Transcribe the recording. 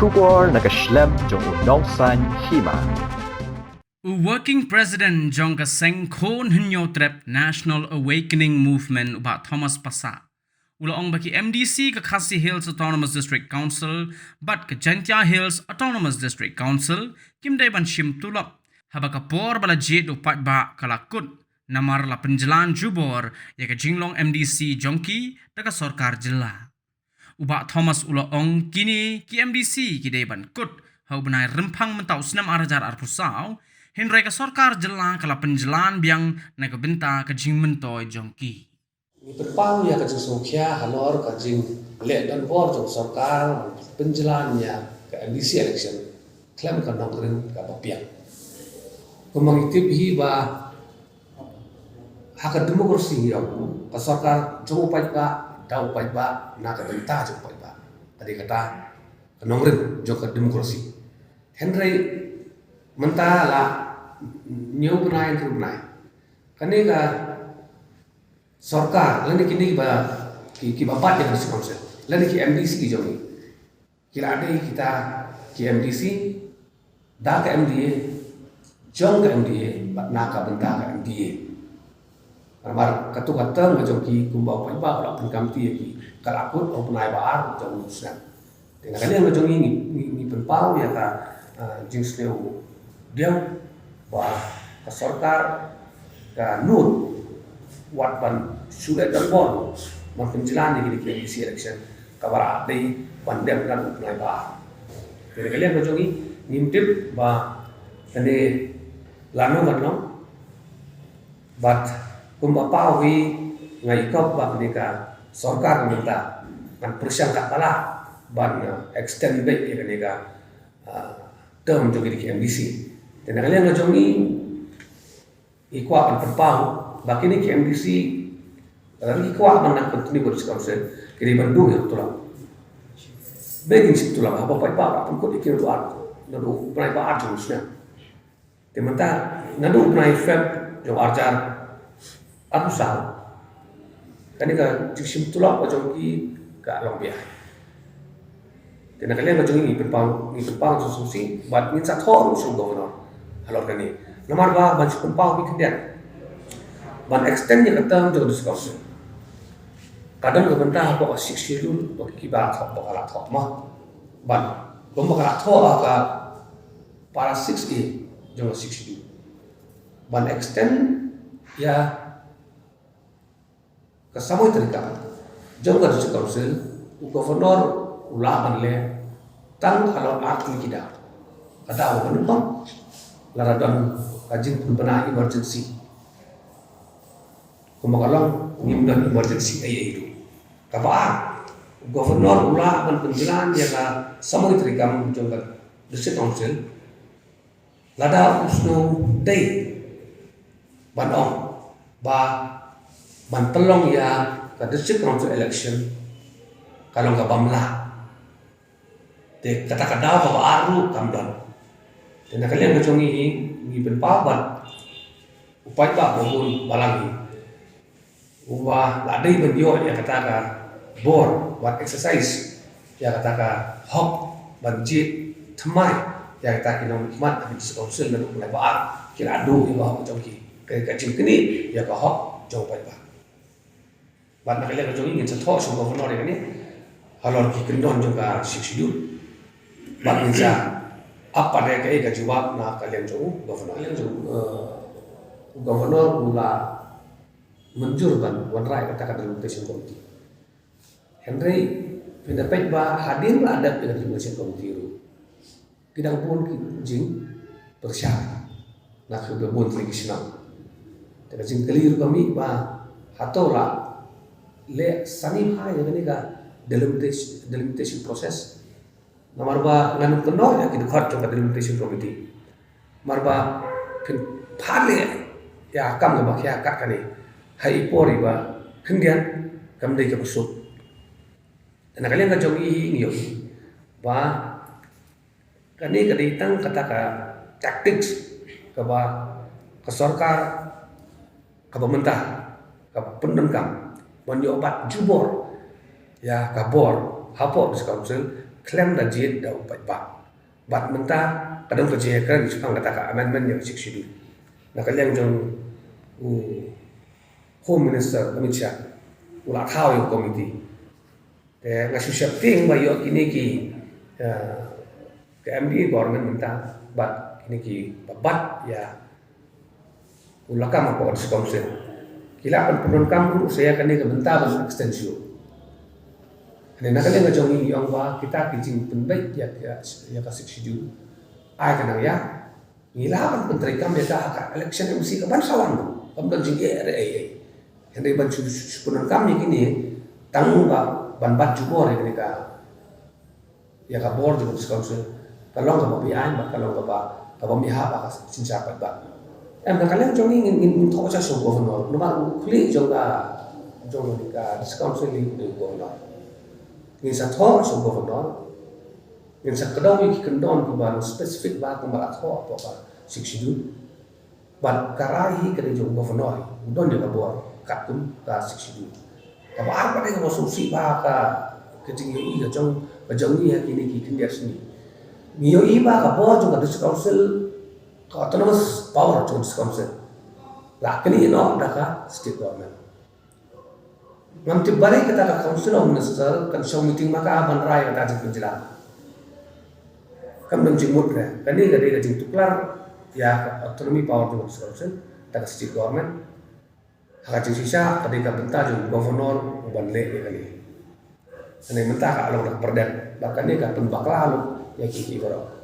Shubor nakaslem jong unongsan hima. Working President Jongka Sengkhon Hinyotrep National Awakening Movement uba Thomas Pasa. Ulaong baki MDC ke Khasi Hills Autonomous District Council bat ke Jantia Hills Autonomous District Council kim daiban shim tulap haba kapor bala jet upat ba kalakut namar la penjelan jubor ya ke jinglong MDC Jongki daka sorkar jela. Uba Thomas ulaong kini ki MDC ki daiban kut hau benai rempang mentau senam arajar arpusau Henry ke sorkar jela kala penjelan biang na ke benta ke jing mentoy Jongki. Ni berpau ya ke Sokya halor ke jing lek dan bor jong sorkar penjelannya ke MDC election klaim ke nongren ke bapiang. Kemangitip hiba hak demokrasi ya ke sorkar jong upai ba dau upai ba na ke benta jong upai ba. Tadi kata ke nongren jong ke demokrasi. Henry mentala new benai tu benai. Kani ka sorkar lain kini ki bapat yang diskonsep. Lain ki MDC ki jomi. Kira ada kita ki MDC dah ke MDA jong ke MDA nak ka benta ke MDA. Amar katu kata ngajong ki kumbau pai ba la pun kamti ki kalakut au benai baar jong usna. Dengan kali ngajong ni penpau ya ka jings leu dia bah kesorkar ke nut wat ban sudah dan bon mon penjelan di MDC election kabar ada pandem dan upnai ba jadi kalian bajongi ngintip ba tadi lano ganno bat kumba pawi ngai kop ba ka sorkar minta kan persangka pala ban extend back ya ka term jogi di MDC. Dan kalian ngajongi ikwa pan perpau bakini ki MDC lagi ikwa man kontinu bersekonsep kiri bandung ya tulang. Begin sip tulang apa pai pa pun ko dikir doa nadu prai pa arjusnya. Tementa nadu prai feb jo arjar aku sah. Kani ka jisim tulang ngajongi ka lombia. Dan kalian ngajongi ni perpau sususi bat min sa thor usung governor. Halor kani nomor ba ban sumpah bi kendian ban extend ni kata jo discussion kadang ke bentah ko sik schedule ko ki ba thok bakala thok ma ban ko bakala thok ka para 6 jo sik schedule ban extend ya ke samoi terika jo ga discussion governor ulah le tang halor arti kita ada penumpang laradon kajin pembenahan emergency kumakalang ngimdan emergency ay itu kapaan governor ulah penjelan dia ka samoi terikam jongkat district council lada usno day banong ba bantelong ya ka district council election kalau ka bamla de kata-kata ka aru kamdan. Dan kalian kecongi ni berpabat upai ba bobun balangi ubah ladai bendio ya kata bor buat exercise ya kata hop banjit temai ya kata kinong hikmat habis konsul dan mulai ba kira adu ya ba kecongi ke kecil kini ya ka hop jauh pai ba ban kalian kecongi ngin setok sungguh honor ini halor ki kendon juga siksidu ban ninja apa dia kayak jawab na kalian jauh governor mula menjurkan wanrai kata-kata delimitation committee Henry pendapat bah hadir ada delimitation committee itu tidak pun jing bersyarat nak berbun lagi senang dan jing keliru kami bah hatola le sani hai ini ka delimitation proses nomor ba nganu kenor ya kita khat coba delimitation committee marba kin phale ya kam ga bakya kat kani hai pori ba kendian kam dei ka busuk dan kalian ka jogi ngiyo ba kani ka ditang kata ka tactics ka ba ka sorkar ka pemerintah ka pendengkam menyobat jubor ya ka bor hapok di council klaim da jid da upat bat menta kadang kerja kan sepang kata ka amendment yang siksidu na kalian jong home minister Amit Shah ula thao yung committee te ngasu shapting ba yo kini ki ke MD government menta bat kini ki babat ya ulakam ko council kilapan penun kampung saya kan ni kebenta ban extension ane nakale nga jong yung ba kita kijing penbaik ya kasih sidu ai kanang ya ngilapan penteri kam ya ka election MC ka bansawan kam dan jing RAA henday ban penun kami kini tanggung ba ban bat jubor ini ka ya ka board of council kalong ka babian ba kalong ka ba miha ba sinsapat ba nakalian jong ingin thok sa so governor nomar kli jong ni ka council ni governor ingin sa thok so governor ingin sa kadang wiki kendon ko ba specific ba kung marat thok apa ba siksidu ban karahi ka jong governor don ni ka bor katum ka siksidu ka ba arpa ni ka susi ba ka keting i ka jong ni kini ki kindia sini mio i ba ka bor jong ka council autonomous power to this council. Lakini ino daka state government. Nanti balik kita ke council of minister kan show meeting maka aban raya kata jeng penjelang. Kam dong jeng mudra. Kani gade jeng tuklar ya autonomy power to this council daka state government. Haka jeng sisa kade ka benta jeng governor uban le kani. Kani benta ka along dak perdan. Bahkan ni ka pembakla along ya kiki baro.